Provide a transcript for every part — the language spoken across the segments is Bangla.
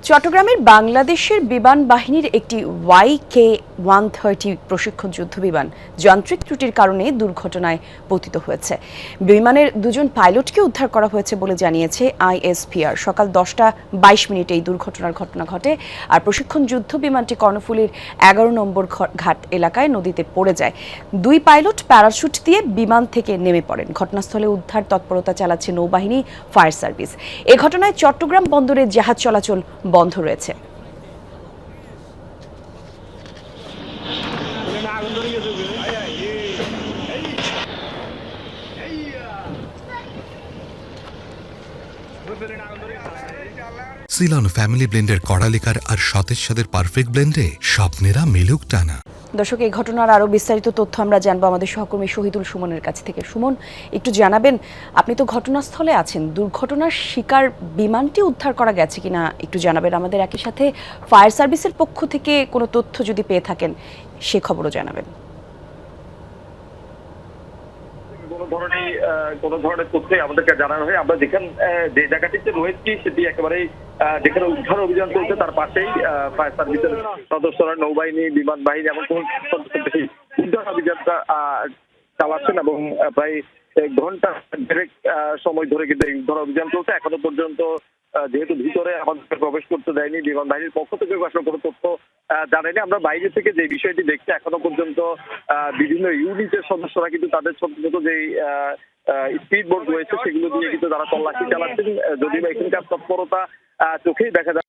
চট্টগ্রামের বাংলাদেশের বিমান বাহিনীর একটি YK-130 প্রশিক্ষণ যুদ্ধ বিমান যান্ত্রিক ত্রুটির কারণে দুর্ঘটনায় পতিত হয়েছে। বিমানের দুজন পাইলটকে উদ্ধার করা হয়েছে বলে জানিয়েছে ISPR। সকাল 10:22 এই দুর্ঘটনার ঘটনা ঘটে। আর প্রশিক্ষণ যুদ্ধ বিমানটি কর্ণফুলীর 11 নম্বর ঘাট এলাকায় নদীতে পড়ে যায়। দুই পাইলট প্যারাশুট দিয়ে বিমান থেকে নেমে পড়েন। ঘটনাস্থলে উদ্ধার তৎপরতা চালাচ্ছে নৌবাহিনী, ফায়ার সার্ভিস। এ ঘটনায় চট্টগ্রাম বন্দরে জাহাজ চলাচল বন্ধ রয়েছে। সিলন ফ্যামিলি ব্লেন্ডের কড়ালিকার আর সতেজ স্বাদের পারফেক্ট ব্লেন্ডে স্বপ্নেরা মেলুক টানা। দর্শক, এই ঘটনার আরো বিস্তারিত তথ্য আমরা জানবো আমাদের সহকর্মী শহীদুল সুমনের কাছ থেকে। সুমন, একটু জানাবেন, আপনি তো ঘটনাস্থলে আছেন, দুর্ঘটনার শিকার বিমানটি উদ্ধার করা গেছে কিনা একটু জানাবেন আমাদের। একই সাথে ফায়ার সার্ভিসের পক্ষ থেকে কোনো তথ্য যদি পেয়ে থাকেন সে খবরও জানাবেন। কোনো ধরনের তথ্যই আমাদেরকে জানানো হয়। আমরা যেখানে যে জায়গাটিতে রয়েছি সেটি একেবারেই যেখানে উদ্ধার অভিযান চলছে তার পাশেই ফায়ার সার্ভিসের সদস্যরা, নৌবাহিনী, বিমান বাহিনী এবং উদ্ধার অভিযানটা চালাচ্ছেন এবং প্রায় ঘন্টা দেড়েক সময় ধরে কিন্তু এই উদ্ধার অভিযান চলছে। এখনো পর্যন্ত যেহেতু ভিতরে আমাদের প্রবেশ করতে দেয়নি, বিমান বাহিনীর পক্ষ থেকে আসলে কোনো তথ্য জানায়নি। আমরা বাইরে থেকে যে বিষয়টি দেখছি, এখনো পর্যন্ত বিভিন্ন ইউনিটের সদস্যরা কিন্তু তাদের ছোট ছোট যে স্পিড বোট রয়েছে সেগুলো দিয়ে কিন্তু তারা তল্লাশি চালাচ্ছেন। যদিও এখানকার তৎপরতা চোখেই দেখা যায়,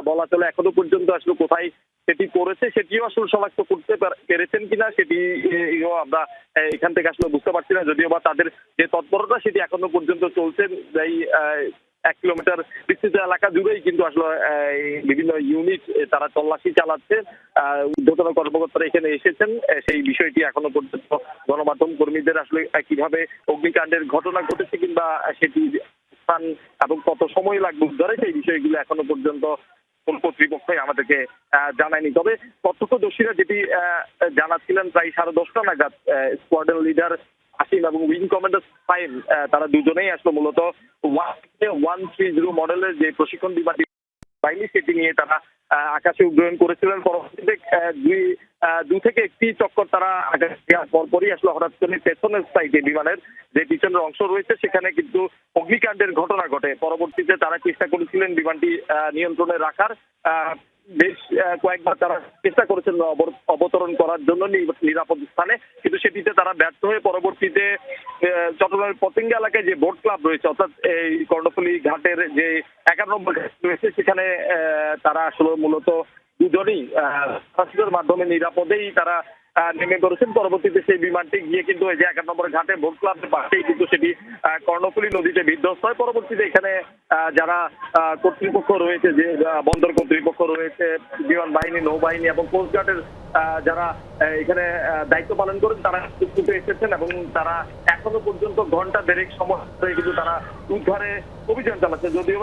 বলা চলে এখনো পর্যন্ত আসলে কোথায় সেটি করেছে সেটিও আসলে শনাক্ত করতে পেরেছেন কিনা সেটি আমরা এখান থেকে আসলে বুঝতে পারছি না। যদিও বা তাদের যে তৎপরতা সেটি এখনো পর্যন্ত চলছে। এই 1 কিলোমিটার বিস্তৃত এলাকা জুড়েই কিন্তু আসলে বিভিন্ন ইউনিট তারা তল্লাশি চালাচ্ছে। ঊর্ধ্বতন কর্মকর্তারা এখানে এসেছেন। সেই বিষয়টি এখনো পর্যন্ত গণমাধ্যম কর্মীদের আসলে কিভাবে অগ্নিকাণ্ডের ঘটনা ঘটেছে কিংবা সেটি স্থান এবং কত সময় লাগবে উদ্ধারে, সেই বিষয়গুলো এখনো পর্যন্ত কোন কর্তৃপক্ষই আমাদেরকে জানায়নি। তবে প্রত্যক্ষদর্শীরা যেটি জানাচ্ছিলেন, প্রায় 10:30 নাগাদ স্কোয়াড্রন লিডার আসিম এবং উইং কমান্ডার ফাইম, তারা দুজনেই আসলে মূলত 130 মডেলের যে প্রশিক্ষণ বিমানটি বাহিনী সেটি নিয়ে তারা আকাশে উড্ডয়ন করেছিলেন। পরবর্তীতে দু থেকে একটি চক্কর তারা আকাশে দেওয়ার পরপরই আসলে হঠাৎ করে পেছনের সাইডে বিমানের যে পিছনের অংশ রয়েছে সেখানে কিন্তু অগ্নিকাণ্ডের ঘটনা ঘটে। পরবর্তীতে তারা চেষ্টা করেছিলেন বিমানটি নিয়ন্ত্রণে রাখার। বেশ কয়েকবার তারা চেষ্টা করেছেন অবতরণ করার জন্য নিরাপদ স্থানে, কিন্তু সেটিতে তারা ব্যর্থ হয়ে পরবর্তীতে চট্টগ্রামের পতেঙ্গা এলাকায় যে বোট ক্লাব রয়েছে, অর্থাৎ এই কর্ণফুলী ঘাটের যে 11 নম্বর ঘাট রয়েছে সেখানে তারা আসলে মূলত দুজনই মাধ্যমে নিরাপদেই তারা নেমে পড়েছেন। পরবর্তীতে সেই বিমানটি গিয়ে কিন্তু এই যে 11 নম্বর ঘাটে বোট ক্লাবের পাশেই কিন্তু সেটি কর্ণফুলী নদীতে বিধ্বস্ত হয়। পরবর্তীতে এখানে যারা কর্তৃপক্ষ রয়েছে, যে বন্দর কর্তৃপক্ষ রয়েছে, বিমান বাহিনী, নৌবাহিনী এবং কোস্টগার্ডের যারা এখানে দায়িত্ব পালন করেন তারা ছুটে এসেছেন এবং তারা এখনো পর্যন্ত ঘন্টা দেড়েক সময় ধরে কিন্তু তারা উদ্ধারে অভিযান চালাচ্ছে। যদিও